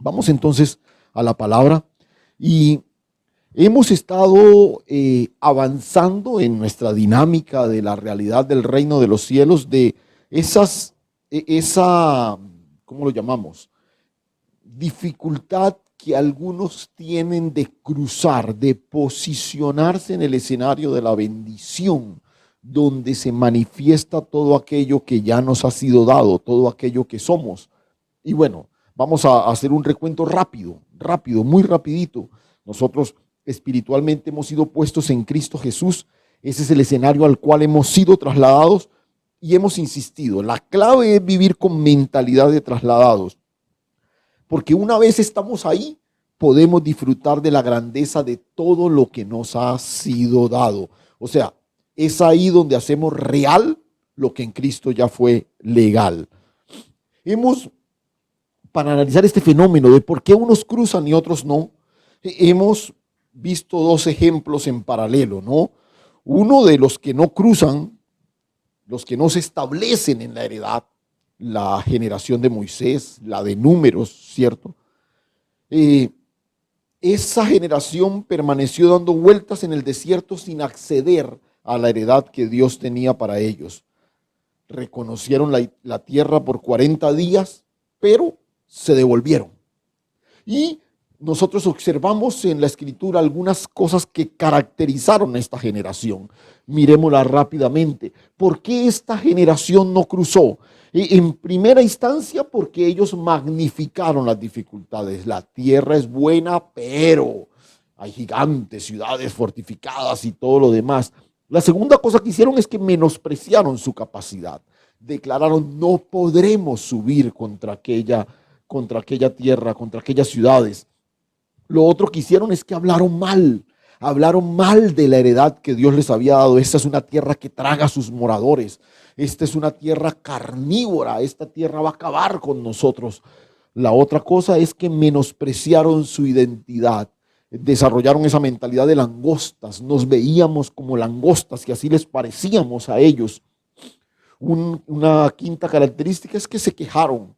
Vamos entonces a la palabra y hemos estado avanzando en nuestra dinámica de la realidad del reino de los cielos, de esa, ¿cómo lo llamamos? Dificultad que algunos tienen de cruzar, de posicionarse en el escenario de la bendición, donde se manifiesta todo aquello que ya nos ha sido dado, todo aquello que somos. Y bueno, vamos a hacer un recuento rápido, muy rapidito. Nosotros espiritualmente hemos sido puestos en Cristo Jesús. Ese es el escenario al cual hemos sido trasladados y hemos insistido. La clave es vivir con mentalidad de trasladados, porque una vez estamos ahí, podemos disfrutar de la grandeza de todo lo que nos ha sido dado. O sea, es ahí donde hacemos real lo que en Cristo ya fue legal. Para analizar este fenómeno de por qué unos cruzan y otros no, hemos visto dos ejemplos en paralelo, ¿no? Uno de los que no cruzan, los que no se establecen en la heredad, la generación de Moisés, la de Números, ¿cierto? Esa generación permaneció dando vueltas en el desierto sin acceder a la heredad que Dios tenía para ellos. Reconocieron la tierra por 40 días, pero se devolvieron. Y nosotros observamos en la escritura algunas cosas que caracterizaron a esta generación. Mirémosla rápidamente. ¿Por qué esta generación no cruzó? En primera instancia, porque ellos magnificaron las dificultades. La tierra es buena, pero hay gigantes, ciudades fortificadas y todo lo demás. La segunda cosa que hicieron es que menospreciaron su capacidad. Declararon, no podremos subir contra aquella tierra, contra aquellas ciudades. Lo otro que hicieron es que hablaron mal de la heredad que Dios les había dado. Esta es una tierra que traga a sus moradores. Esta es una tierra carnívora. Esta tierra va a acabar con nosotros. La otra cosa es que menospreciaron su identidad. Desarrollaron esa mentalidad de langostas. Nos veíamos como langostas y así les parecíamos a ellos. Una quinta característica es que se quejaron.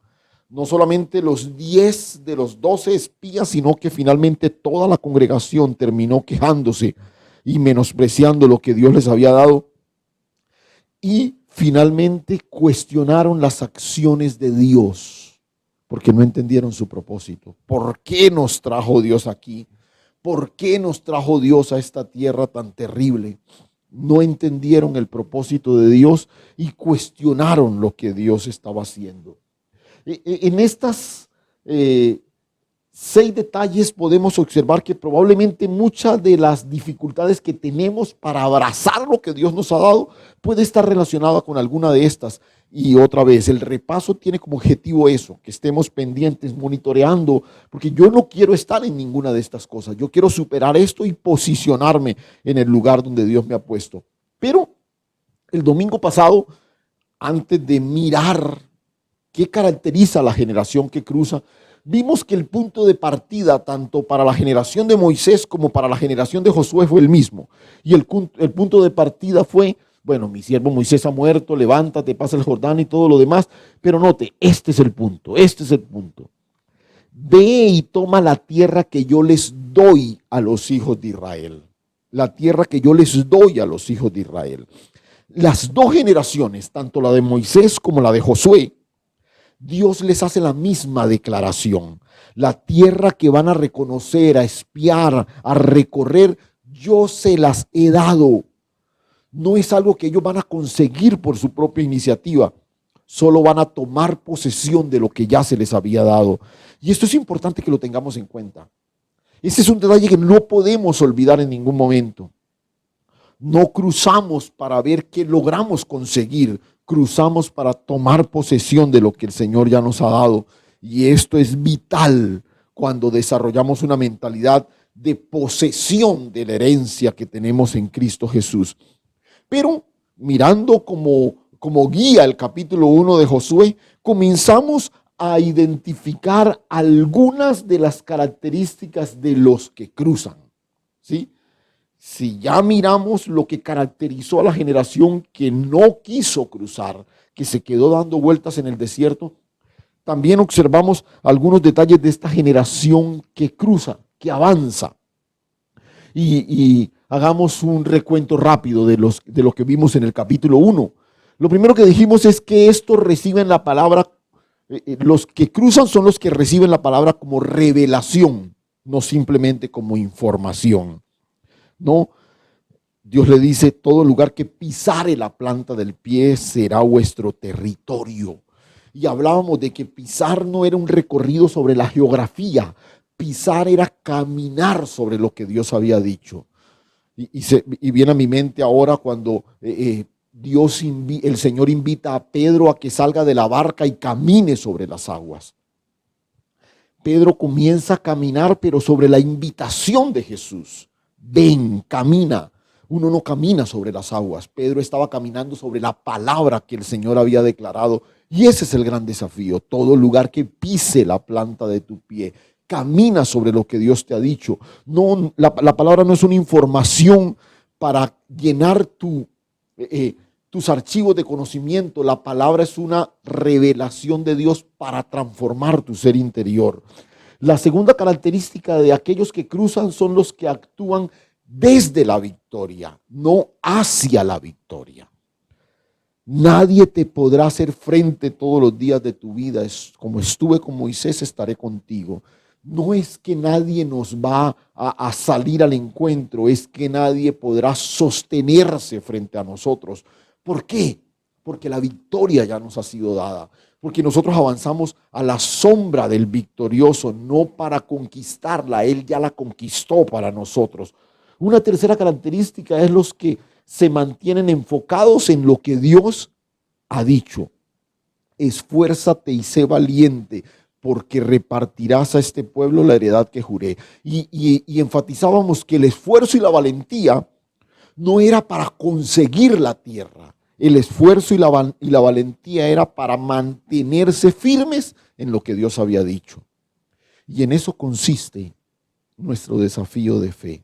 No solamente los 10 de los 12 espías, sino que finalmente toda la congregación terminó quejándose y menospreciando lo que Dios les había dado. Y finalmente cuestionaron las acciones de Dios, porque no entendieron su propósito. ¿Por qué nos trajo Dios aquí? ¿Por qué nos trajo Dios a esta tierra tan terrible? No entendieron el propósito de Dios y cuestionaron lo que Dios estaba haciendo. En estas 6 detalles podemos observar que probablemente muchas de las dificultades que tenemos para abrazar lo que Dios nos ha dado puede estar relacionada con alguna de estas. Y otra vez, el repaso tiene como objetivo eso, que estemos pendientes, monitoreando, porque yo no quiero estar en ninguna de estas cosas. Yo quiero superar esto y posicionarme en el lugar donde Dios me ha puesto. Pero el domingo pasado, antes de mirar ¿qué caracteriza a la generación que cruza? Vimos que el punto de partida, tanto para la generación de Moisés como para la generación de Josué, fue el mismo. Y el punto de partida fue, bueno, mi siervo Moisés ha muerto, levántate, pasa el Jordán y todo lo demás. Pero note, este es el punto. Ve y toma la tierra que yo les doy a los hijos de Israel. La tierra que yo les doy a los hijos de Israel. Las dos generaciones, tanto la de Moisés como la de Josué, Dios les hace la misma declaración. La tierra que van a reconocer, a espiar, a recorrer, yo se las he dado. No es algo que ellos van a conseguir por su propia iniciativa. Solo van a tomar posesión de lo que ya se les había dado. Y esto es importante que lo tengamos en cuenta. Ese es un detalle que no podemos olvidar en ningún momento. No cruzamos para ver qué logramos conseguir. Cruzamos para tomar posesión de lo que el Señor ya nos ha dado. Y esto es vital cuando desarrollamos una mentalidad de posesión de la herencia que tenemos en Cristo Jesús. Pero mirando como guía el capítulo 1 de Josué, comenzamos a identificar algunas de las características de los que cruzan, ¿sí? Si ya miramos lo que caracterizó a la generación que no quiso cruzar, que se quedó dando vueltas en el desierto, también observamos algunos detalles de esta generación que cruza, que avanza. Y hagamos un recuento rápido de lo que vimos en el capítulo 1. Lo primero que dijimos es que estos reciben la palabra, los que cruzan son los que reciben la palabra como revelación, no simplemente como información. No, Dios le dice: todo lugar que pisare la planta del pie será vuestro territorio. Y hablábamos de que pisar no era un recorrido sobre la geografía, pisar era caminar sobre lo que Dios había dicho. Y viene a mi mente ahora cuando el Señor invita a Pedro a que salga de la barca y camine sobre las aguas. Pedro comienza a caminar, pero sobre la invitación de Jesús. Ven, camina. Uno no camina sobre las aguas. Pedro estaba caminando sobre la palabra que el Señor había declarado. Y ese es el gran desafío. Todo lugar que pise la planta de tu pie, camina sobre lo que Dios te ha dicho. No, la palabra no es una información para llenar tus archivos de conocimiento. La palabra es una revelación de Dios para transformar tu ser interior. La segunda característica de aquellos que cruzan son los que actúan desde la victoria, no hacia la victoria. Nadie te podrá hacer frente todos los días de tu vida. Es como estuve con Moisés, estaré contigo. No es que nadie nos va a salir al encuentro, es que nadie podrá sostenerse frente a nosotros. ¿Por qué? Porque la victoria ya nos ha sido dada. Porque nosotros avanzamos a la sombra del victorioso, no para conquistarla. Él ya la conquistó para nosotros. Una tercera característica es los que se mantienen enfocados en lo que Dios ha dicho. Esfuérzate y sé valiente, porque repartirás a este pueblo la heredad que juré. Y enfatizábamos que el esfuerzo y la valentía no era para conseguir la tierra. El esfuerzo y la valentía era para mantenerse firmes en lo que Dios había dicho. Y en eso consiste nuestro desafío de fe.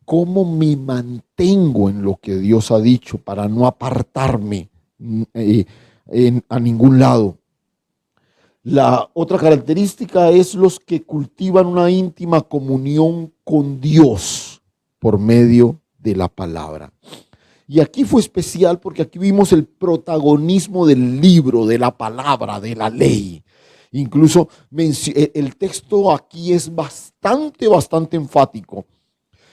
¿Cómo me mantengo en lo que Dios ha dicho para no apartarme a ningún lado? La otra característica es los que cultivan una íntima comunión con Dios por medio de la palabra. Y aquí fue especial porque aquí vimos el protagonismo del libro, de la palabra, de la ley. Incluso el texto aquí es bastante enfático.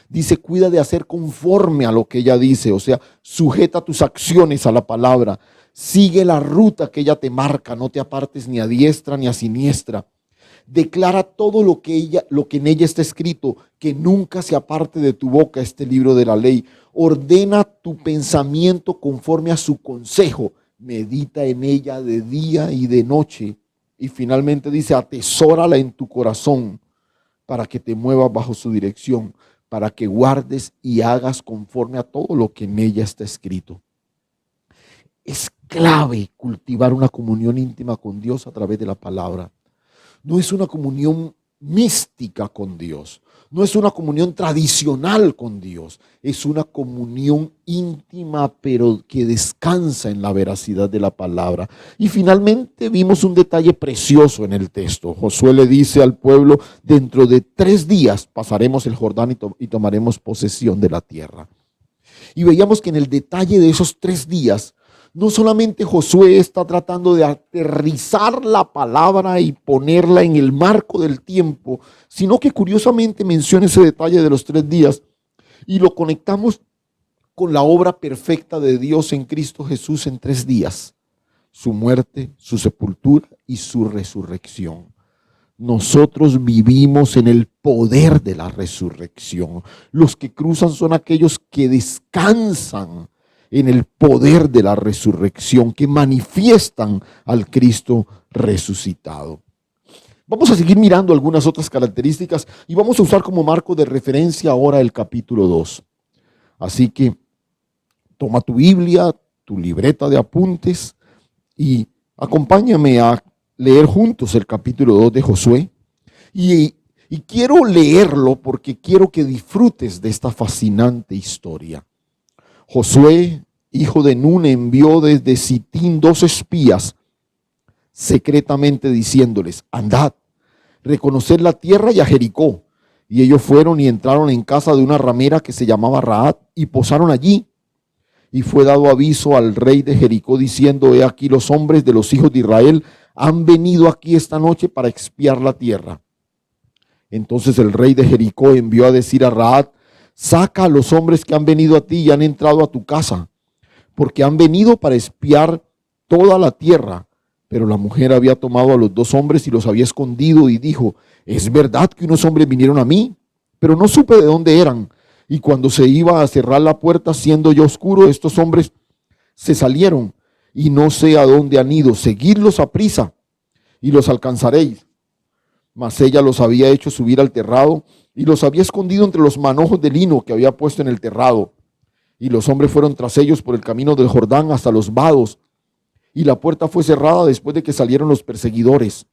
Dice: cuida de hacer conforme a lo que ella dice, o sea, sujeta tus acciones a la palabra, sigue la ruta que ella te marca, no te apartes ni a diestra ni a siniestra. Declara todo lo que en ella está escrito, que nunca se aparte de tu boca este libro de la ley. Ordena tu pensamiento conforme a su consejo, medita en ella de día y de noche. Y finalmente dice: atesórala en tu corazón para que te muevas bajo su dirección, para que guardes y hagas conforme a todo lo que en ella está escrito. Es clave cultivar una comunión íntima con Dios a través de la palabra. No es una comunión mística con Dios, no es una comunión tradicional con Dios, es una comunión íntima pero que descansa en la veracidad de la palabra. Y finalmente vimos un detalle precioso en el texto. Josué le dice al pueblo: dentro de 3 días pasaremos el Jordán y tomaremos posesión de la tierra. Y veíamos que en el detalle de esos 3 días, no solamente Josué está tratando de aterrizar la palabra y ponerla en el marco del tiempo, sino que curiosamente menciona ese detalle de los 3 días y lo conectamos con la obra perfecta de Dios en Cristo Jesús en 3 días: su muerte, su sepultura y su resurrección. Nosotros vivimos en el poder de la resurrección. Los que cruzan son aquellos que descansan en el poder de la resurrección, que manifiestan al Cristo resucitado. Vamos a seguir mirando algunas otras características y vamos a usar como marco de referencia ahora el capítulo 2. Así que toma tu Biblia, tu libreta de apuntes y acompáñame a leer juntos el capítulo 2 de Josué. Y quiero leerlo porque quiero que disfrutes de esta fascinante historia. Josué, hijo de Nun, envió desde Sitín 2 espías. secretamente diciéndoles: andad, reconoced la tierra y a Jericó. Y ellos fueron y entraron en casa de una ramera que se llamaba Rahab y posaron allí. Y fue dado aviso al rey de Jericó diciendo: he aquí los hombres de los hijos de Israel han venido aquí esta noche para expiar la tierra. Entonces el rey de Jericó envió a decir a Rahab: saca a los hombres que han venido a ti y han entrado a tu casa, porque han venido para espiar toda la tierra. Pero la mujer había tomado a los dos hombres y los había escondido y dijo: es verdad que unos hombres vinieron a mí, pero no supe de dónde eran. Y cuando se iba a cerrar la puerta, siendo ya oscuro, estos hombres se salieron y no sé a dónde han ido. Seguidlos a prisa y los alcanzaréis. Mas ella los había hecho subir al terrado y los había escondido entre los manojos de lino que había puesto en el terrado. Y los hombres fueron tras ellos por el camino del Jordán hasta los vados. Y la puerta fue cerrada después de que salieron los perseguidores.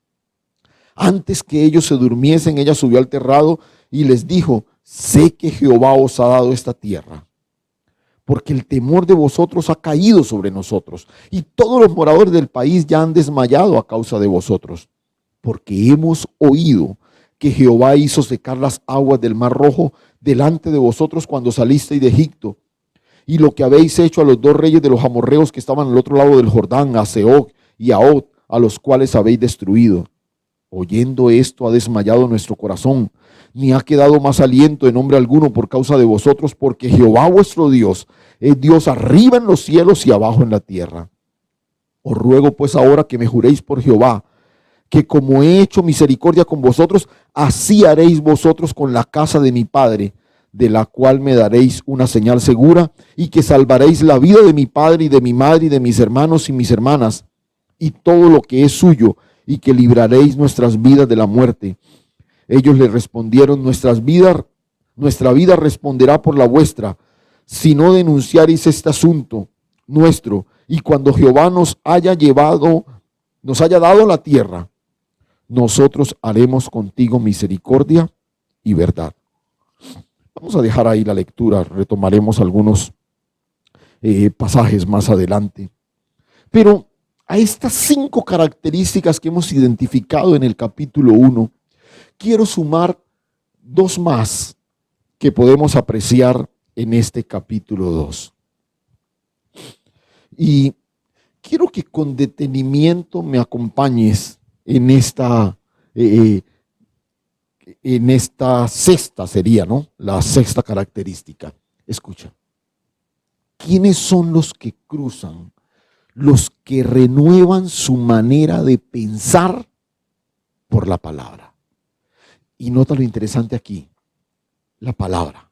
Antes que ellos se durmiesen, ella subió al terrado y les dijo: sé que Jehová os ha dado esta tierra, porque el temor de vosotros ha caído sobre nosotros, y todos los moradores del país ya han desmayado a causa de vosotros, porque hemos oído que Jehová hizo secar las aguas del Mar Rojo delante de vosotros cuando salisteis de Egipto, y lo que habéis hecho a los dos reyes de los amorreos que estaban al otro lado del Jordán, a Sehón y a Og, a los cuales habéis destruido. Oyendo esto ha desmayado nuestro corazón, ni ha quedado más aliento en hombre alguno por causa de vosotros, porque Jehová vuestro Dios es Dios arriba en los cielos y abajo en la tierra. Os ruego pues ahora que me juréis por Jehová, que como he hecho misericordia con vosotros, así haréis vosotros con la casa de mi padre, de la cual me daréis una señal segura, y que salvaréis la vida de mi padre y de mi madre y de mis hermanos y mis hermanas, y todo lo que es suyo, y que libraréis nuestras vidas de la muerte. Ellos le respondieron: nuestra vida responderá por la vuestra, si no denunciaréis este asunto nuestro, y cuando Jehová nos haya dado la tierra, nosotros haremos contigo misericordia y verdad. Vamos a dejar ahí la lectura, retomaremos algunos pasajes más adelante. Pero a estas 5 características que hemos identificado en el capítulo 1, quiero sumar 2 más que podemos apreciar en este capítulo 2. Y quiero que con detenimiento me acompañes en esta sexta, sería, ¿no? La sexta característica. Escucha. ¿Quiénes son los que cruzan? Los que renuevan su manera de pensar por la palabra. Y nota lo interesante aquí, la palabra.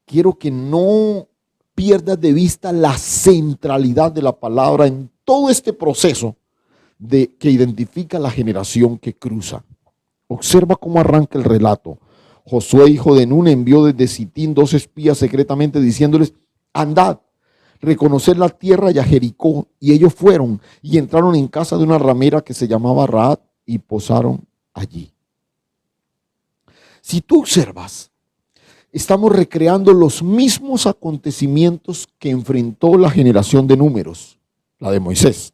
Quiero que no pierdas de vista la centralidad de la palabra en todo este proceso que identifica la generación que cruza. Observa cómo arranca el relato. Josué, hijo de Nun, envió desde Sitín 2 espías secretamente diciéndoles: andad, reconocer la tierra y a Jericó. Y ellos fueron y entraron en casa de una ramera que se llamaba Rahab y posaron allí. Si tú observas, estamos recreando los mismos acontecimientos que enfrentó la generación de números, la de Moisés.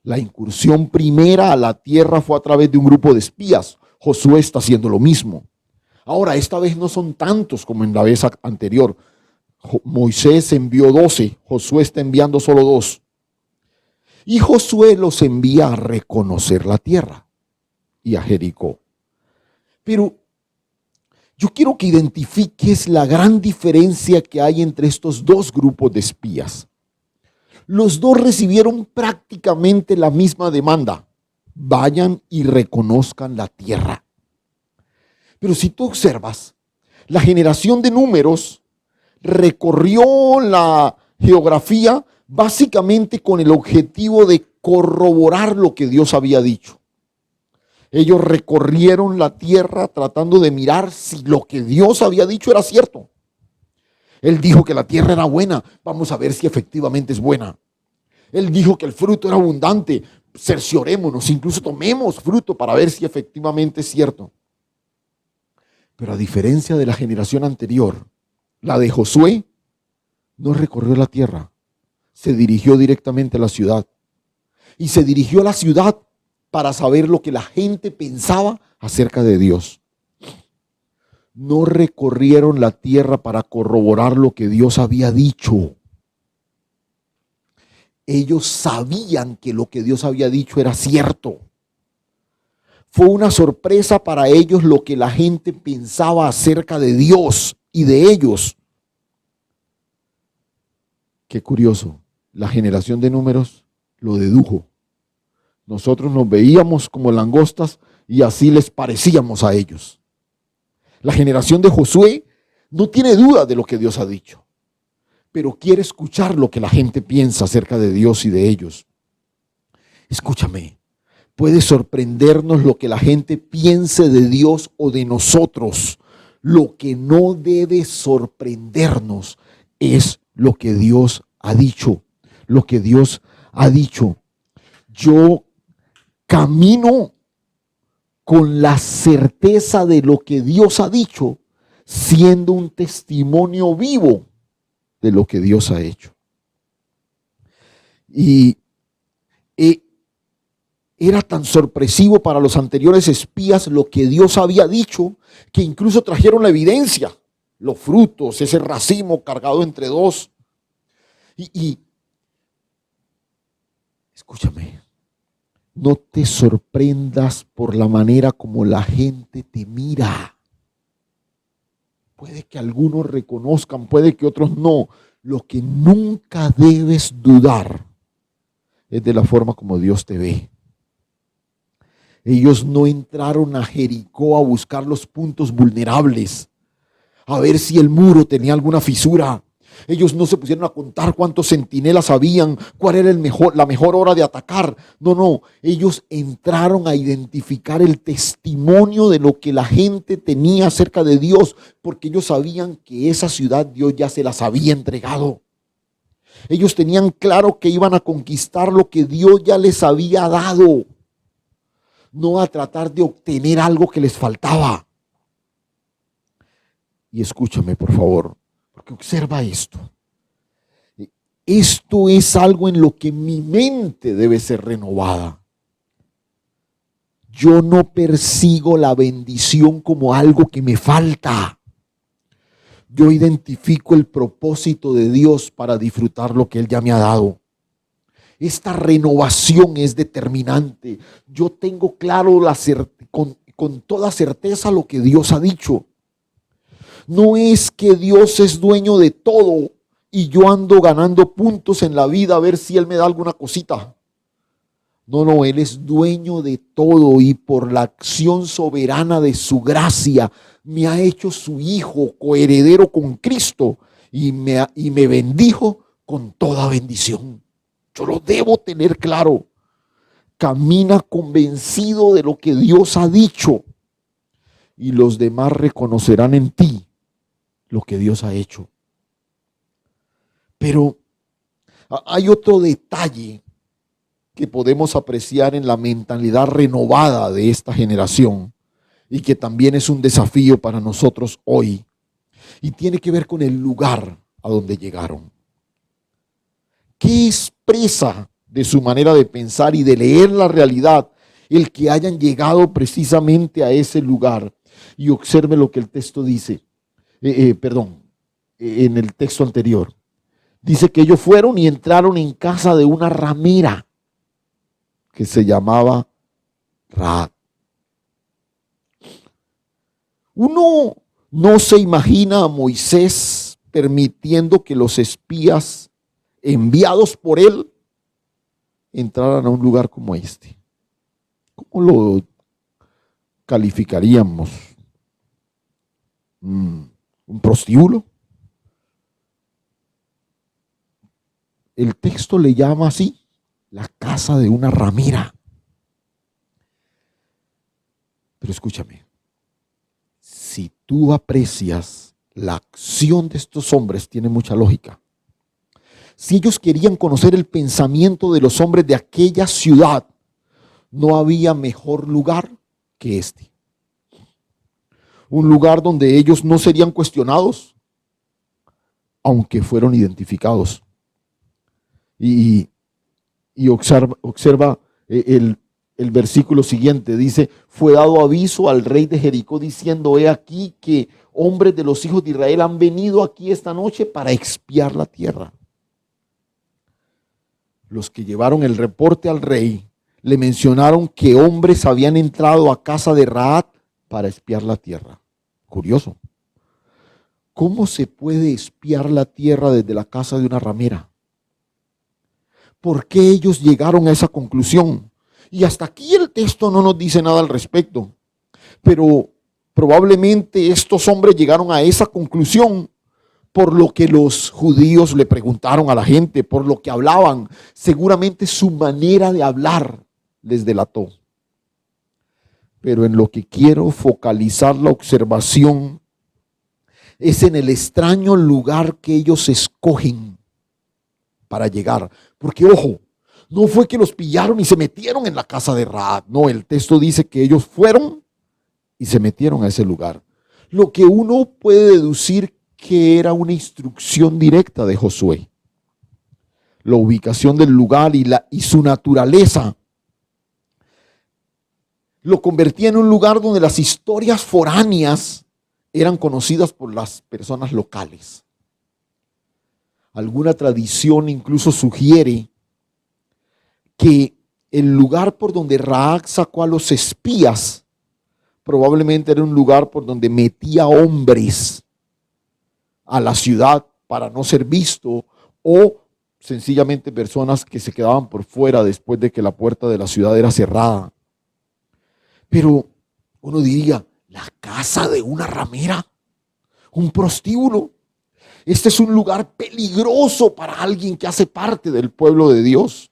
La incursión primera a la tierra fue a través de un grupo de espías. Josué está haciendo lo mismo. Ahora, esta vez no son tantos como en la vez anterior. Moisés envió 12, Josué está enviando solo 2. Y Josué los envía a reconocer la tierra y a Jericó. Pero yo quiero que identifiques la gran diferencia que hay entre estos 2 grupos de espías. Los 2 recibieron prácticamente la misma demanda: vayan y reconozcan la tierra. Pero si tú observas, la generación de números recorrió la geografía básicamente con el objetivo de corroborar lo que Dios había dicho. Ellos recorrieron la tierra tratando de mirar si lo que Dios había dicho era cierto. Él dijo que la tierra era buena, vamos a ver si efectivamente es buena. Él dijo que el fruto era abundante, cerciorémonos, incluso tomemos fruto para ver si efectivamente es cierto. Pero a diferencia de la generación anterior, la de Josué no recorrió la tierra, se dirigió directamente a la ciudad. y se dirigió a la ciudad para saber lo que la gente pensaba acerca de Dios. No recorrieron la tierra para corroborar lo que Dios había dicho. Ellos sabían que lo que Dios había dicho era cierto. Fue una sorpresa para ellos lo que la gente pensaba acerca de Dios y de ellos. Qué curioso, la generación de números lo dedujo. Nosotros nos veíamos como langostas y así les parecíamos a ellos. La generación de Josué no tiene duda de lo que Dios ha dicho, pero quiere escuchar lo que la gente piensa acerca de Dios y de ellos. Escúchame, puede sorprendernos lo que la gente piense de Dios o de nosotros. Lo que no debe sorprendernos es lo que Dios ha dicho. Lo que Dios ha dicho. Yo camino con la certeza de lo que Dios ha dicho, siendo un testimonio vivo de lo que Dios ha hecho. Y era tan sorpresivo para los anteriores espías lo que Dios había dicho, que incluso trajeron la evidencia, los frutos, ese racimo cargado entre dos. Y escúchame, no te sorprendas por la manera como la gente te mira. Puede que algunos reconozcan, puede que otros no. Lo que nunca debes dudar es de la forma como Dios te ve. Ellos no entraron a Jericó a buscar los puntos vulnerables, a ver si el muro tenía alguna fisura. Ellos no se pusieron a contar cuántos centinelas habían, cuál era la mejor hora de atacar. No, ellos entraron a identificar el testimonio de lo que la gente tenía acerca de Dios, porque ellos sabían que esa ciudad Dios ya se las había entregado. Ellos tenían claro que iban a conquistar lo que Dios ya les había dado, no a tratar de obtener algo que les faltaba. Y escúchame, por favor, porque observa esto. Esto es algo en lo que mi mente debe ser renovada. Yo no persigo la bendición como algo que me falta. Yo identifico el propósito de Dios para disfrutar lo que Él ya me ha dado. Esta renovación es determinante. Yo tengo claro con toda certeza lo que Dios ha dicho. No es que Dios es dueño de todo y yo ando ganando puntos en la vida a ver si Él me da alguna cosita. No, Él es dueño de todo y por la acción soberana de su gracia me ha hecho su hijo, coheredero con Cristo y me bendijo con toda bendición. Yo lo debo tener claro. Camina convencido de lo que Dios ha dicho y los demás reconocerán en ti lo que Dios ha hecho. Pero hay otro detalle que podemos apreciar en la mentalidad renovada de esta generación y que también es un desafío para nosotros hoy, y tiene que ver con el lugar a donde llegaron. ¿Qué expresa de su manera de pensar y de leer la realidad el que hayan llegado precisamente a ese lugar? Y observe lo que el texto dice. En el texto anterior. Dice que ellos fueron y entraron en casa de una ramera que se llamaba Rahab. Uno no se imagina a Moisés permitiendo que los espías enviados por él entraran a un lugar como este. ¿Cómo lo calificaríamos? ¿Un prostíbulo? El texto le llama así, la casa de una ramera. Pero escúchame, si tú aprecias la acción de estos hombres, tiene mucha lógica. Si ellos querían conocer el pensamiento de los hombres de aquella ciudad, no había mejor lugar que este. Un lugar donde ellos no serían cuestionados, aunque fueron identificados. Y Y observa el versículo siguiente, dice, fue dado aviso al rey de Jericó diciendo, he aquí que hombres de los hijos de Israel han venido aquí esta noche para expiar la tierra. Los que llevaron el reporte al rey le mencionaron que hombres habían entrado a casa de Rahab para espiar la tierra. Curioso. ¿Cómo se puede espiar la tierra desde la casa de una ramera? ¿Por qué ellos llegaron a esa conclusión? Y hasta aquí el texto no nos dice nada al respecto. Pero probablemente estos hombres llegaron a esa conclusión por lo que los judíos le preguntaron a la gente, por lo que hablaban. Seguramente su manera de hablar les delató. Pero en lo que quiero focalizar la observación es en el extraño lugar que ellos escogen para llegar. Porque ojo, no fue que los pillaron y se metieron en la casa de Rahab. No, el texto dice que ellos fueron y se metieron a ese lugar. Lo que uno puede deducir que era una instrucción directa de Josué. La ubicación del lugar y su naturaleza lo convertía en un lugar donde las historias foráneas eran conocidas por las personas locales. Alguna tradición incluso sugiere que el lugar por donde Rahab sacó a los espías probablemente era un lugar por donde metía hombres a la ciudad para no ser visto, o sencillamente personas que se quedaban por fuera después de que la puerta de la ciudad era cerrada. Pero uno diría, la casa de una ramera, un prostíbulo. Este es un lugar peligroso para alguien que hace parte del pueblo de Dios.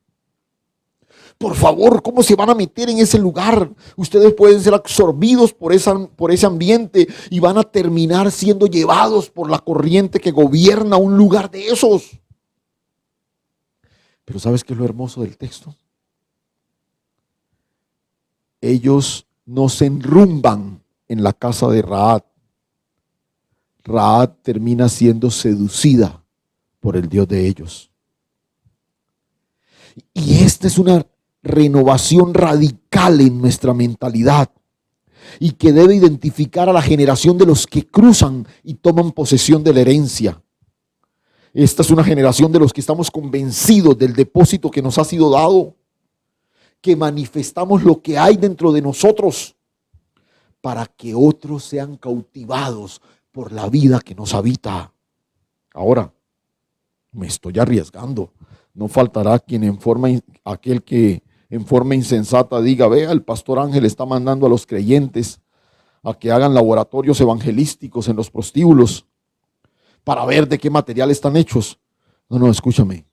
Por favor, ¿cómo se van a meter en ese lugar? Ustedes pueden ser absorbidos por ese ambiente y van a terminar siendo llevados por la corriente que gobierna un lugar de esos. Pero ¿sabes qué es lo hermoso del texto? Ellos no se enrumban en la casa de Rahab. Rahab termina siendo seducida por el Dios de ellos. Y esta es una renovación radical en nuestra mentalidad y que debe identificar a la generación de los que cruzan y toman posesión de la herencia. Esta es una generación de los que estamos convencidos del depósito que nos ha sido dado, que manifestamos lo que hay dentro de nosotros para que otros sean cautivados por la vida que nos habita. Ahora, me estoy arriesgando. No faltará aquel que en forma insensata diga, vea, el pastor Ángel está mandando a los creyentes a que hagan laboratorios evangelísticos en los prostíbulos para ver de qué material están hechos. No, escúchame.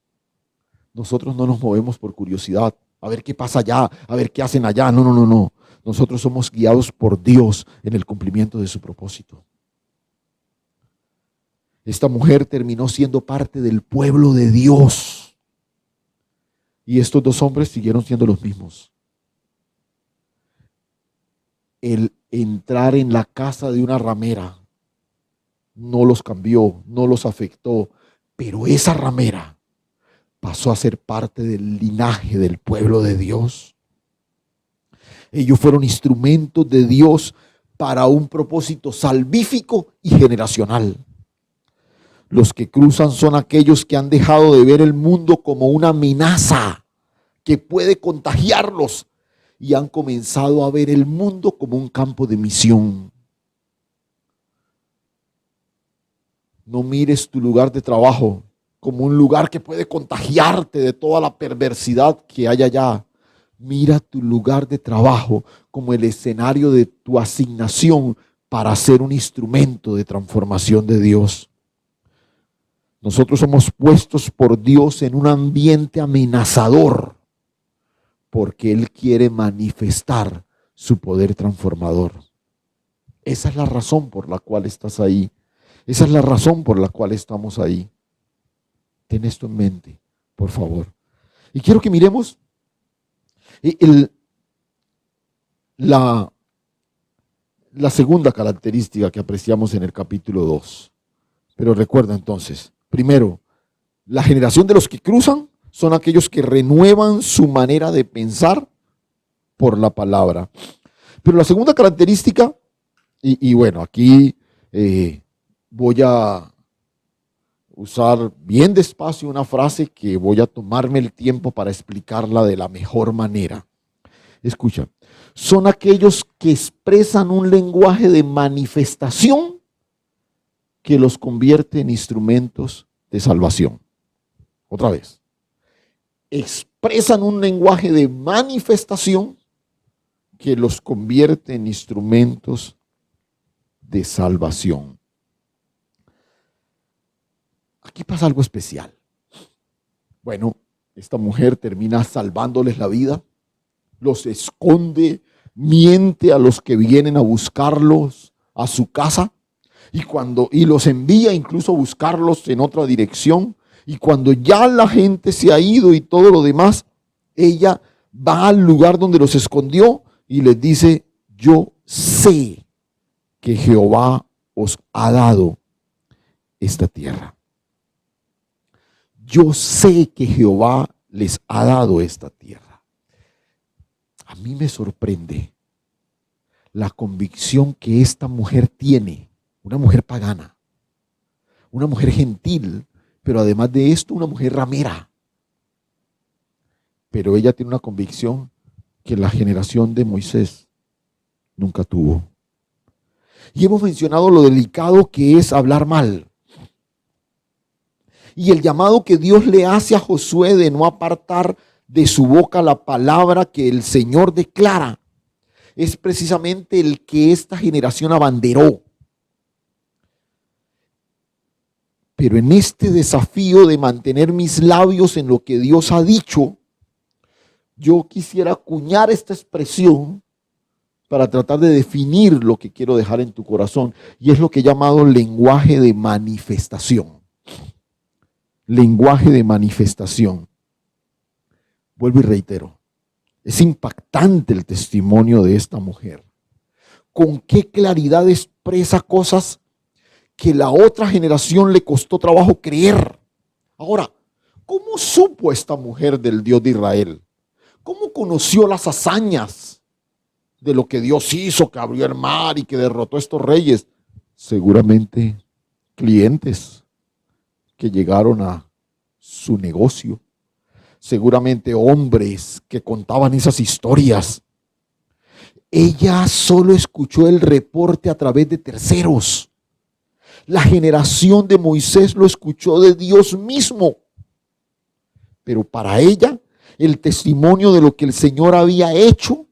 Nosotros no nos movemos por curiosidad, a ver qué pasa allá, a ver qué hacen allá. No. Nosotros somos guiados por Dios en el cumplimiento de su propósito. Esta mujer terminó siendo parte del pueblo de Dios. Y estos dos hombres siguieron siendo los mismos. El entrar en la casa de una ramera no los cambió, no los afectó, pero esa ramera pasó a ser parte del linaje del pueblo de Dios. Ellos fueron instrumentos de Dios para un propósito salvífico y generacional. Los que cruzan son aquellos que han dejado de ver el mundo como una amenaza que puede contagiarlos y han comenzado a ver el mundo como un campo de misión. No mires tu lugar de trabajo como un lugar que puede contagiarte de toda la perversidad que hay allá. Mira tu lugar de trabajo como el escenario de tu asignación para ser un instrumento de transformación de Dios. Nosotros somos puestos por Dios en un ambiente amenazador porque Él quiere manifestar su poder transformador. Esa es la razón por la cual estás ahí. Esa es la razón por la cual estamos ahí. Ten esto en mente, por favor. Y quiero que miremos la segunda característica que apreciamos en el capítulo 2. Pero recuerda entonces, primero, la generación de los que cruzan son aquellos que renuevan su manera de pensar por la palabra. Pero la segunda característica, y bueno, aquí voy a usar bien despacio una frase que voy a tomarme el tiempo para explicarla de la mejor manera. Escucha, son aquellos que expresan un lenguaje de manifestación que los convierte en instrumentos de salvación. Otra vez, expresan un lenguaje de manifestación que los convierte en instrumentos de salvación. Aquí pasa algo especial. Bueno, esta mujer termina salvándoles la vida, los esconde, miente a los que vienen a buscarlos a su casa y los envía incluso a buscarlos en otra dirección. Y cuando ya la gente se ha ido y todo lo demás, ella va al lugar donde los escondió y les dice: yo sé que Jehová os ha dado esta tierra. Yo sé que Jehová les ha dado esta tierra. A mí me sorprende la convicción que esta mujer tiene, una mujer pagana, una mujer gentil, pero además de esto, una mujer ramera. Pero ella tiene una convicción que la generación de Moisés nunca tuvo. Y hemos mencionado lo delicado que es hablar mal. Y el llamado que Dios le hace a Josué de no apartar de su boca la palabra que el Señor declara, es precisamente el que esta generación abanderó. Pero en este desafío de mantener mis labios en lo que Dios ha dicho, yo quisiera acuñar esta expresión para tratar de definir lo que quiero dejar en tu corazón. Y es lo que he llamado lenguaje de manifestación. Lenguaje de manifestación. Vuelvo y reitero. Es impactante el testimonio de esta mujer. Con qué claridad expresa cosas que la otra generación le costó trabajo creer. Ahora, ¿cómo supo esta mujer del Dios de Israel? ¿Cómo conoció las hazañas de lo que Dios hizo, que abrió el mar y que derrotó a estos reyes? Seguramente clientes que llegaron a su negocio. Seguramente hombres que contaban esas historias. Ella solo escuchó el reporte a través de terceros. La generación de Moisés lo escuchó de Dios mismo. Pero para ella, el testimonio de lo que el Señor había hecho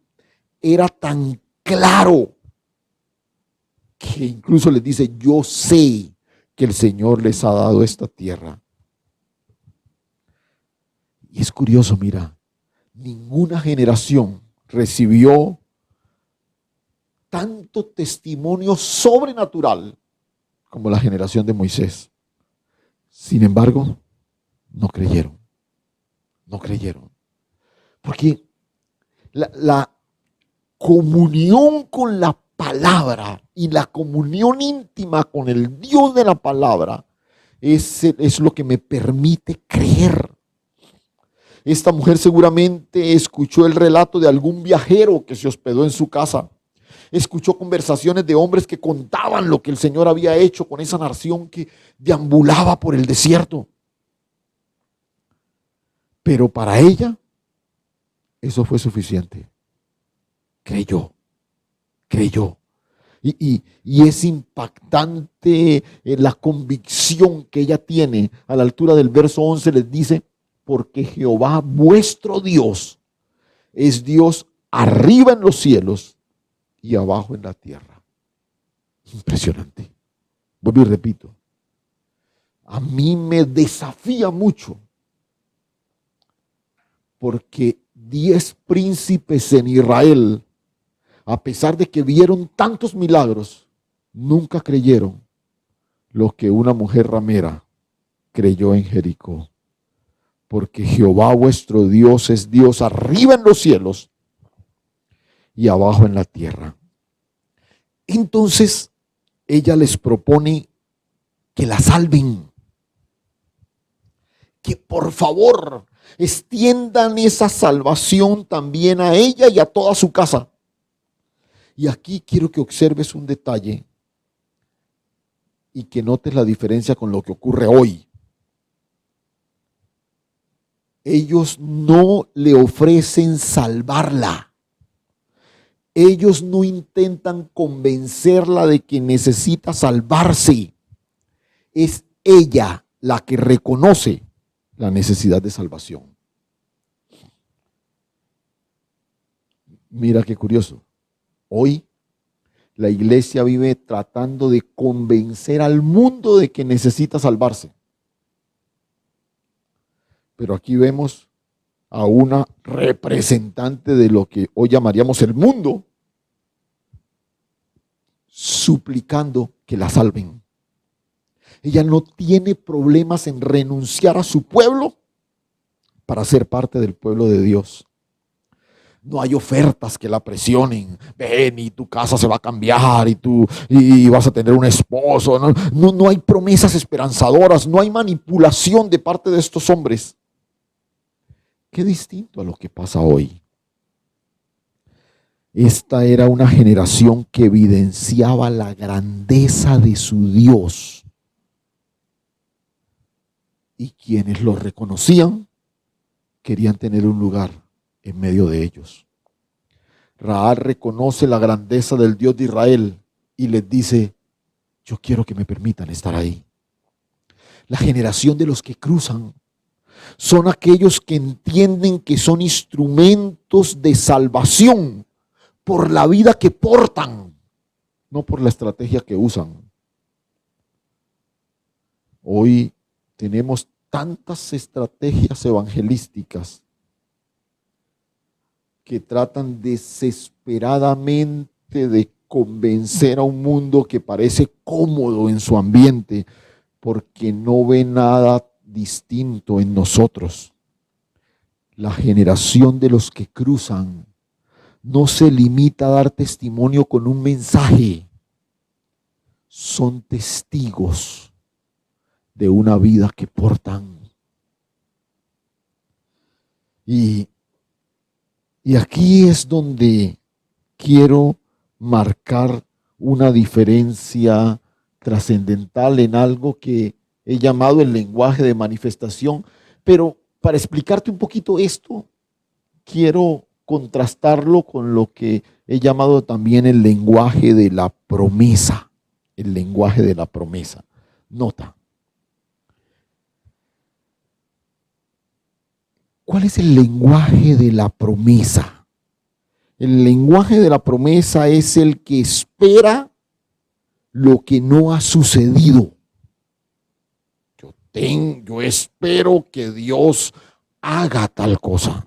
era tan claro que incluso les dice: yo sé que el Señor les ha dado esta tierra. Y es curioso, mira, ninguna generación recibió tanto testimonio sobrenatural como la generación de Moisés. Sin embargo, no creyeron. No creyeron. Porque la comunión con la palabra y la comunión íntima con el Dios de la palabra es lo que me permite creer. Esta mujer seguramente escuchó el relato de algún viajero que se hospedó en su casa. Escuchó conversaciones de hombres que contaban lo que el Señor había hecho con esa nación que deambulaba por el desierto. Pero para ella, eso fue suficiente. Creyó. Y es impactante la convicción que ella tiene. A la altura del verso 11 les dice: porque Jehová vuestro Dios es Dios arriba en los cielos y abajo en la tierra. Impresionante. Vuelvo y repito. A mí me desafía mucho, porque 10 príncipes en Israel, a pesar de que vieron tantos milagros, nunca creyeron lo que una mujer ramera creyó en Jericó. Porque Jehová vuestro Dios es Dios arriba en los cielos y abajo en la tierra. Entonces ella les propone que la salven, que por favor Extiendan esa salvación también a ella y a toda su casa. Y aquí quiero que observes un detalle y que notes la diferencia con lo que ocurre hoy. Ellos no le ofrecen salvarla. Ellos no intentan convencerla de que necesita salvarse. Es ella la que reconoce la necesidad de salvación. Mira qué curioso. Hoy la iglesia vive tratando de convencer al mundo de que necesita salvarse. Pero aquí vemos a una representante de lo que hoy llamaríamos el mundo, suplicando que la salven. Ella no tiene problemas en renunciar a su pueblo para ser parte del pueblo de Dios. No hay ofertas que la presionen. Ven y tu casa se va a cambiar y vas a tener un esposo. No hay promesas esperanzadoras, no hay manipulación de parte de estos hombres. Qué distinto a lo que pasa hoy. Esta era una generación que evidenciaba la grandeza de su Dios. Y quienes lo reconocían querían tener un lugar en medio de ellos. Rahab reconoce la grandeza del Dios de Israel y les dice: yo quiero que me permitan estar ahí. La generación de los que cruzan son aquellos que entienden que son instrumentos de salvación por la vida que portan, no por la estrategia que usan. Hoy tenemos tantas estrategias evangelísticas que tratan desesperadamente de convencer a un mundo que parece cómodo en su ambiente porque no ve nada distinto en nosotros. La generación de los que cruzan no se limita a dar testimonio con un mensaje. Son testigos de una vida que portan. Y aquí es donde quiero marcar una diferencia trascendental en algo que he llamado el lenguaje de manifestación. Pero para explicarte un poquito esto, quiero contrastarlo con lo que he llamado también el lenguaje de la promesa. El lenguaje de la promesa. Nota. ¿Cuál es el lenguaje de la promesa? El lenguaje de la promesa es el que espera lo que no ha sucedido. Yo espero que Dios haga tal cosa.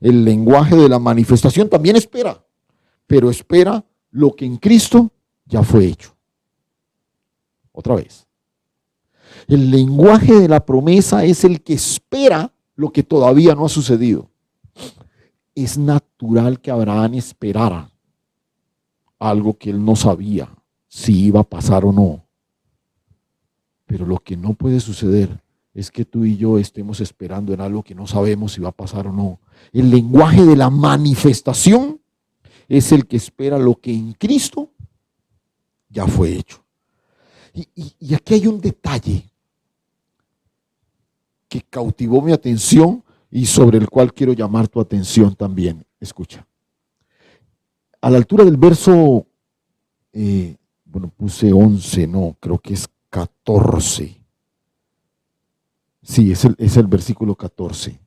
El lenguaje de la manifestación también espera, pero espera lo que en Cristo ya fue hecho. Otra vez. El lenguaje de la promesa es el que espera lo que todavía no ha sucedido. Es natural que Abraham esperara algo que él no sabía si iba a pasar o no. Pero lo que no puede suceder es que tú y yo estemos esperando en algo que no sabemos si va a pasar o no. El lenguaje de la manifestación es el que espera lo que en Cristo ya fue hecho. Y aquí hay un detalle que cautivó mi atención y sobre el cual quiero llamar tu atención también. Escucha. A la altura del verso, puse 11, no, creo que es 14. Sí, es el versículo 14.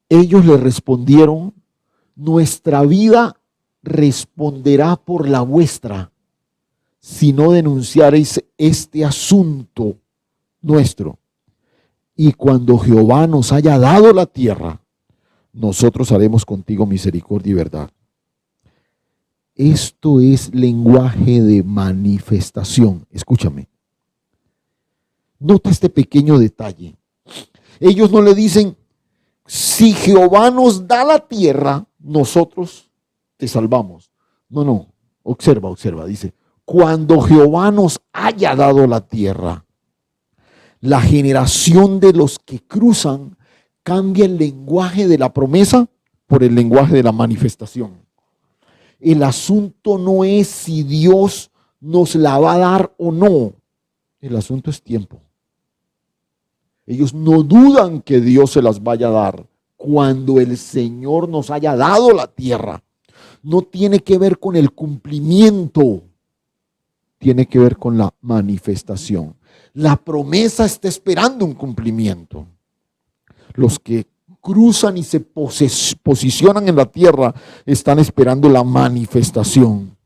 Ellos le respondieron: nuestra vida responderá por la vuestra, si no denunciareis este asunto nuestro. Y cuando Jehová nos haya dado la tierra, nosotros haremos contigo misericordia y verdad. Esto es lenguaje de manifestación. Escúchame. Nota este pequeño detalle. Ellos no le dicen: si Jehová nos da la tierra, nosotros te salvamos. No. Observa. Dice: cuando Jehová nos haya dado la tierra. La generación de los que cruzan cambia el lenguaje de la promesa por el lenguaje de la manifestación. El asunto no es si Dios nos la va a dar o no. El asunto es tiempo. Ellos no dudan que Dios se las vaya a dar cuando el Señor nos haya dado la tierra. No tiene que ver con el cumplimiento, tiene que ver con la manifestación. La promesa está esperando un cumplimiento. Los que cruzan y se posicionan en la tierra están esperando la manifestación.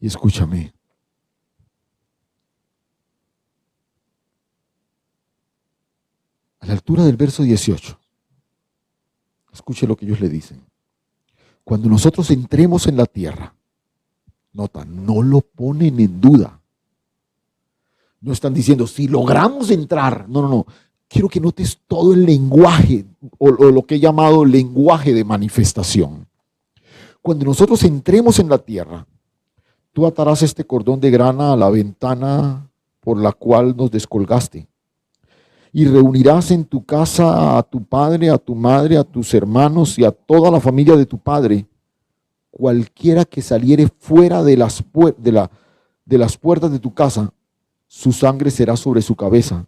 Y escúchame. A la altura del verso 18, escuche lo que ellos le dicen. Cuando nosotros entremos en la tierra, nota, no lo ponen en duda. No están diciendo, si logramos entrar. No, no, no. Quiero que notes todo el lenguaje, o lo que he llamado lenguaje de manifestación. Cuando nosotros entremos en la tierra, tú atarás este cordón de grana a la ventana por la cual nos descolgaste. Y reunirás en tu casa a tu padre, a tu madre, a tus hermanos y a toda la familia de tu padre. Cualquiera que saliere fuera de las puertas de tu casa, su sangre será sobre su cabeza.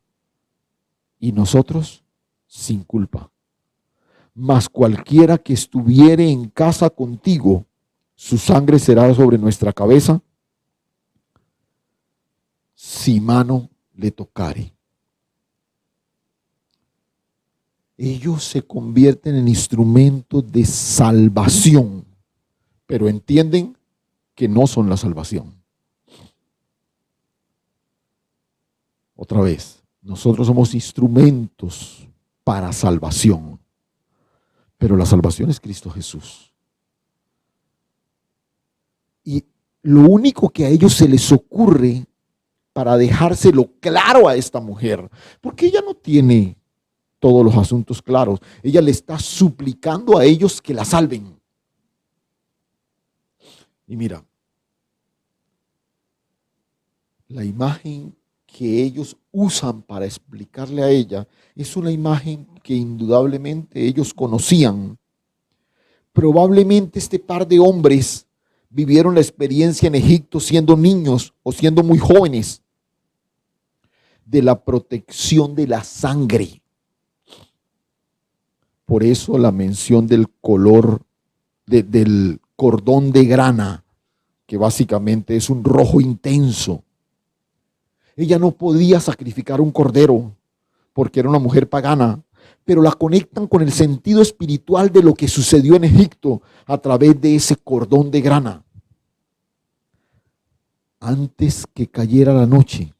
Y nosotros sin culpa. Mas cualquiera que estuviere en casa contigo, su sangre será sobre nuestra cabeza, si mano le tocare. Ellos se convierten en instrumentos de salvación, pero entienden que no son la salvación. Otra vez, nosotros somos instrumentos para salvación, pero la salvación es Cristo Jesús. Y lo único que a ellos se les ocurre para dejárselo claro a esta mujer, porque ella no tiene todos los asuntos claros, ella le está suplicando a ellos que la salven. Y mira, la imagen que ellos usan para explicarle a ella es una imagen que indudablemente ellos conocían. Probablemente este par de hombres vivieron la experiencia en Egipto siendo niños o siendo muy jóvenes de la protección de la sangre. Por eso la mención del color del cordón de grana, que básicamente es un rojo intenso. Ella no podía sacrificar un cordero porque era una mujer pagana, pero la conectan con el sentido espiritual de lo que sucedió en Egipto a través de ese cordón de grana. Antes que cayera la noche,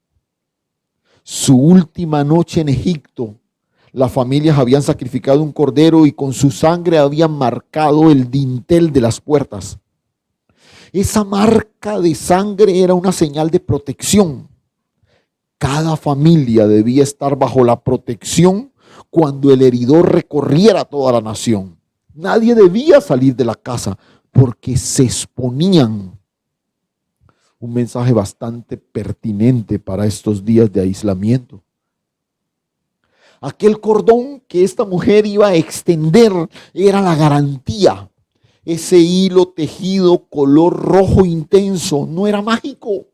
su última noche en Egipto, las familias habían sacrificado un cordero y con su sangre habían marcado el dintel de las puertas. Esa marca de sangre era una señal de protección. Cada familia debía estar bajo la protección cuando el heridor recorriera toda la nación. Nadie debía salir de la casa porque se exponían. Un mensaje bastante pertinente para estos días de aislamiento. Aquel cordón que esta mujer iba a extender era la garantía. Ese hilo tejido color rojo intenso no era mágico.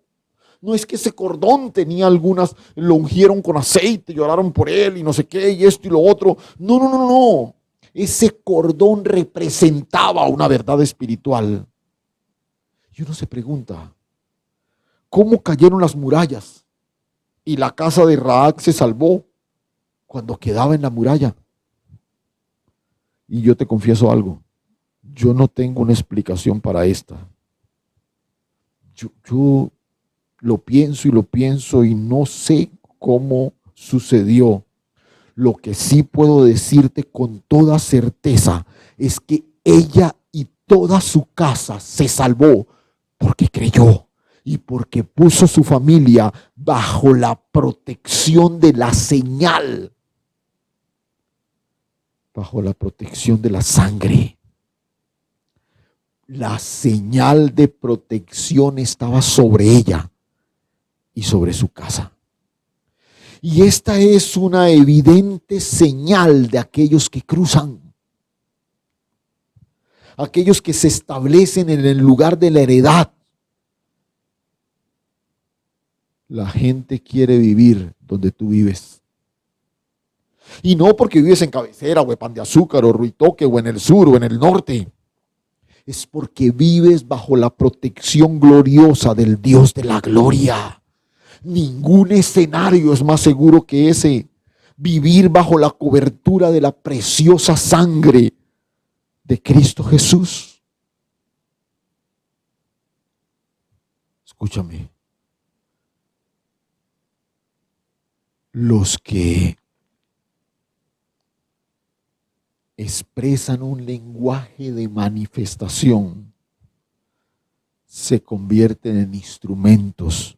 No es que ese cordón tenía algunas, lo ungieron con aceite, lloraron por él y no sé qué, y esto y lo otro. No, no, no, no. Ese cordón representaba una verdad espiritual. Y uno se pregunta, ¿cómo cayeron las murallas y la casa de Rahab se salvó cuando quedaba en la muralla? Y yo te confieso algo, yo no tengo una explicación para esta. Yo lo pienso y no sé cómo sucedió. Lo que sí puedo decirte con toda certeza es que ella y toda su casa se salvó porque creyó y porque puso su familia bajo la protección de la señal, bajo la protección de la sangre. La señal de protección estaba sobre ella y sobre su casa. Y esta es una evidente señal de aquellos que cruzan, aquellos que se establecen en el lugar de la heredad. La gente quiere vivir donde tú vives. Y no porque vives en Cabecera o en Pan de Azúcar o Ruitoque o en el sur o en el norte. Es porque vives bajo la protección gloriosa del Dios de la gloria. Ningún escenario es más seguro que ese. Vivir bajo la cobertura de la preciosa sangre de Cristo Jesús. Escúchame. Los que expresan un lenguaje de manifestación se convierten en instrumentos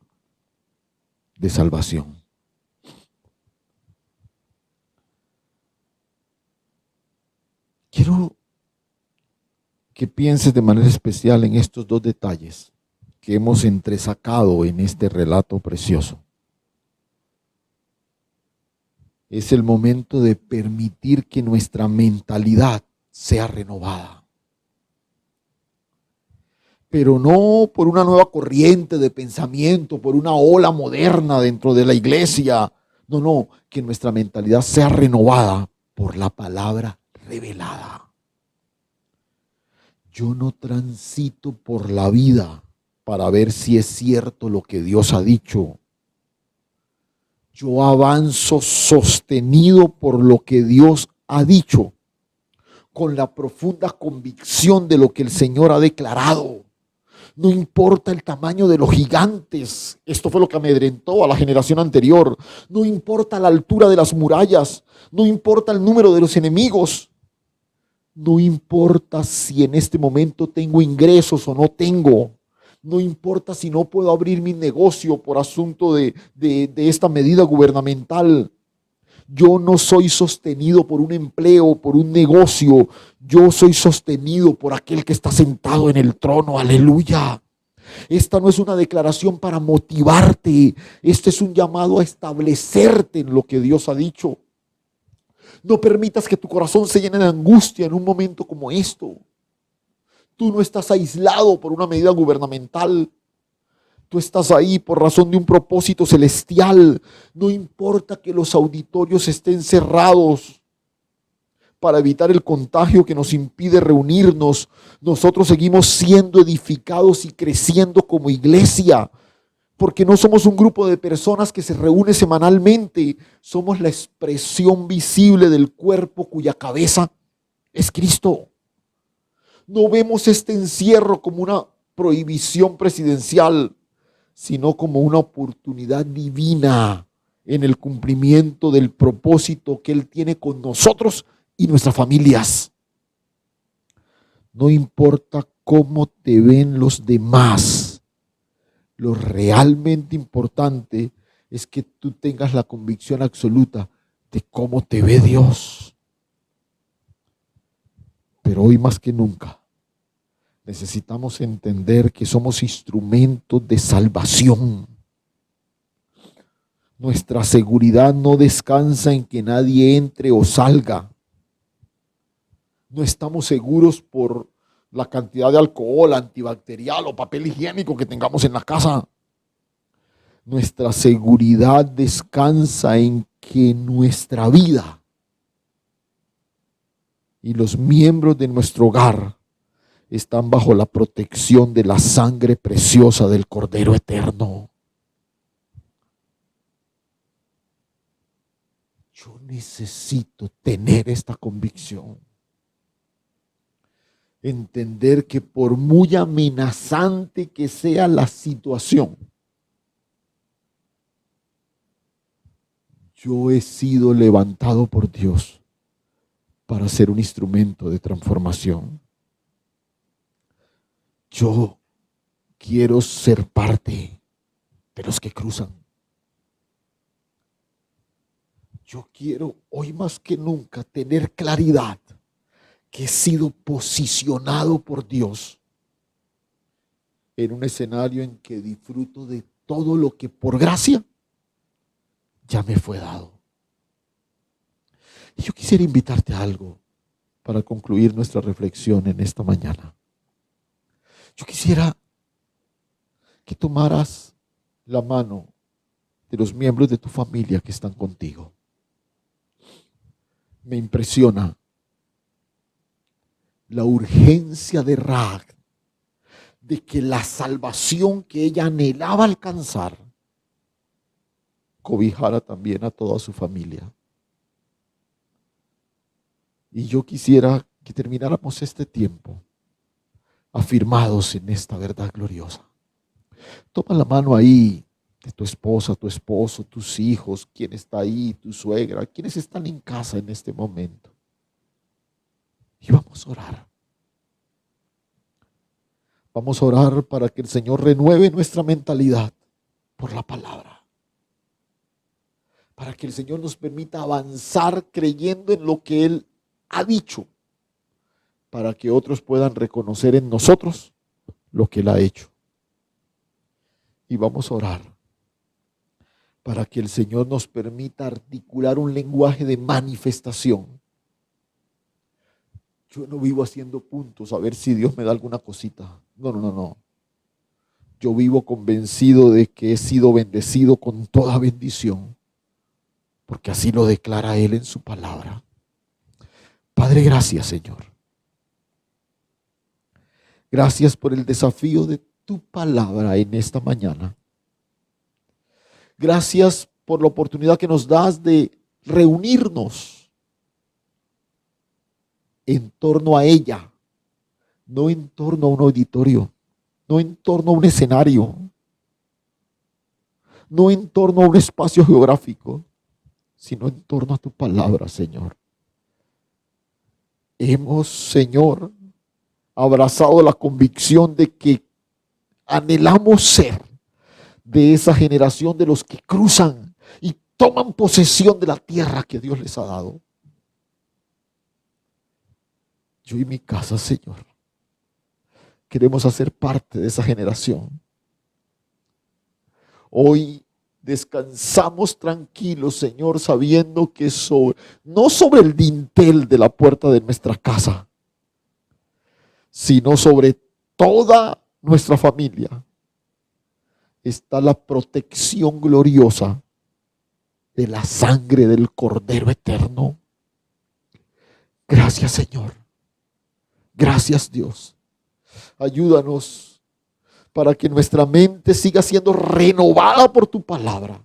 de salvación. Quiero que pienses de manera especial en estos dos detalles que hemos entresacado en este relato precioso. Es el momento de permitir que nuestra mentalidad sea renovada. Pero no por una nueva corriente de pensamiento, por una ola moderna dentro de la iglesia. No, que nuestra mentalidad sea renovada por la palabra revelada. Yo no transito por la vida para ver si es cierto lo que Dios ha dicho. Yo avanzo sostenido por lo que Dios ha dicho, con la profunda convicción de lo que el Señor ha declarado. No importa el tamaño de los gigantes, esto fue lo que amedrentó a la generación anterior. No importa la altura de las murallas, no importa el número de los enemigos. No importa si en este momento tengo ingresos o no tengo. No importa si no puedo abrir mi negocio por asunto de esta medida gubernamental. Yo no soy sostenido por un empleo, por un negocio. Yo soy sostenido por aquel que está sentado en el trono. Aleluya. Esta no es una declaración para motivarte. Este es un llamado a establecerte en lo que Dios ha dicho. No permitas que tu corazón se llene de angustia en un momento como esto. Tú no estás aislado por una medida gubernamental. Tú estás ahí por razón de un propósito celestial. No importa que los auditorios estén cerrados para evitar el contagio que nos impide reunirnos. Nosotros seguimos siendo edificados y creciendo como iglesia, porque no somos un grupo de personas que se reúne semanalmente. Somos la expresión visible del cuerpo cuya cabeza es Cristo. No vemos este encierro como una prohibición presidencial, sino como una oportunidad divina en el cumplimiento del propósito que Él tiene con nosotros y nuestras familias. No importa cómo te ven los demás, lo realmente importante es que tú tengas la convicción absoluta de cómo te ve Dios. Pero hoy más que nunca necesitamos entender que somos instrumentos de salvación. Nuestra seguridad no descansa en que nadie entre o salga. No estamos seguros por la cantidad de alcohol, antibacterial o papel higiénico que tengamos en la casa. Nuestra seguridad descansa en que nuestra vida y los miembros de nuestro hogar están bajo la protección de la sangre preciosa del Cordero Eterno. Yo necesito tener esta convicción. Entender que por muy amenazante que sea la situación, yo he sido levantado por Dios para ser un instrumento de transformación. Yo quiero ser parte de los que cruzan. Yo quiero hoy más que nunca tener claridad que he sido posicionado por Dios en un escenario en que disfruto de todo lo que por gracia ya me fue dado. Y yo quisiera invitarte a algo para concluir nuestra reflexión en esta mañana. Yo quisiera que tomaras la mano de los miembros de tu familia que están contigo. Me impresiona la urgencia de Rahab de que la salvación que ella anhelaba alcanzar cobijara también a toda su familia. Y yo quisiera que termináramos este tiempo afirmados en esta verdad gloriosa. Toma la mano ahí de tu esposa, tu esposo, tus hijos, quién está ahí, tu suegra, quienes están en casa en este momento. Y vamos a orar. Vamos a orar para que el Señor renueve nuestra mentalidad por la palabra. Para que el Señor nos permita avanzar creyendo en lo que Él ha dicho. Para que otros puedan reconocer en nosotros lo que Él ha hecho. Y vamos a orar para que el Señor nos permita articular un lenguaje de manifestación. Yo no vivo haciendo puntos a ver si Dios me da alguna cosita. No. Yo vivo convencido de que he sido bendecido con toda bendición, porque así lo declara Él en su palabra. Padre, gracias, Señor. Gracias por el desafío de tu palabra en esta mañana. Gracias por la oportunidad que nos das de reunirnos en torno a ella, no en torno a un auditorio, no en torno a un escenario, no en torno a un espacio geográfico, sino en torno a tu palabra, Señor. Hemos, Señor, abrazado la convicción de que anhelamos ser de esa generación de los que cruzan y toman posesión de la tierra que Dios les ha dado. Yo y mi casa, Señor, queremos hacer parte de esa generación. Hoy descansamos tranquilos, Señor, sabiendo que no sobre el dintel de la puerta de nuestra casa, sino sobre toda nuestra familia, está la protección gloriosa de la sangre del Cordero Eterno. Gracias, Señor. Gracias, Dios. Ayúdanos para que nuestra mente siga siendo renovada por tu palabra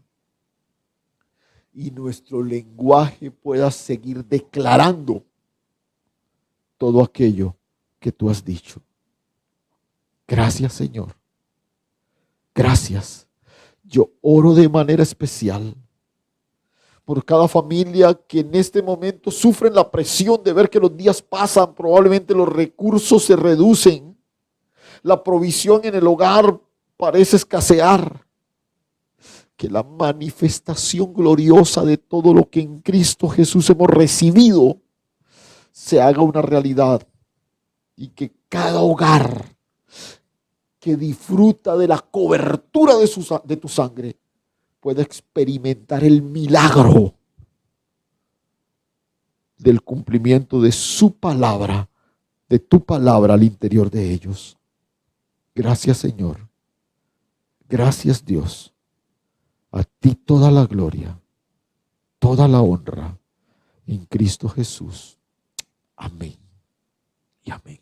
y nuestro lenguaje pueda seguir declarando todo aquello que tú has dicho. Gracias, Señor. Gracias. Yo oro de manera especial por cada familia que en este momento sufren la presión de ver que los días pasan, probablemente los recursos se reducen, la provisión en el hogar parece escasear. Que la manifestación gloriosa de todo lo que en Cristo Jesús hemos recibido se haga una realidad y que cada hogar que disfruta de la cobertura de tu sangre pueda experimentar el milagro del cumplimiento de su palabra, de tu palabra al interior de ellos. Gracias, Señor. Gracias, Dios. A ti toda la gloria, toda la honra en Cristo Jesús. Amén y amén.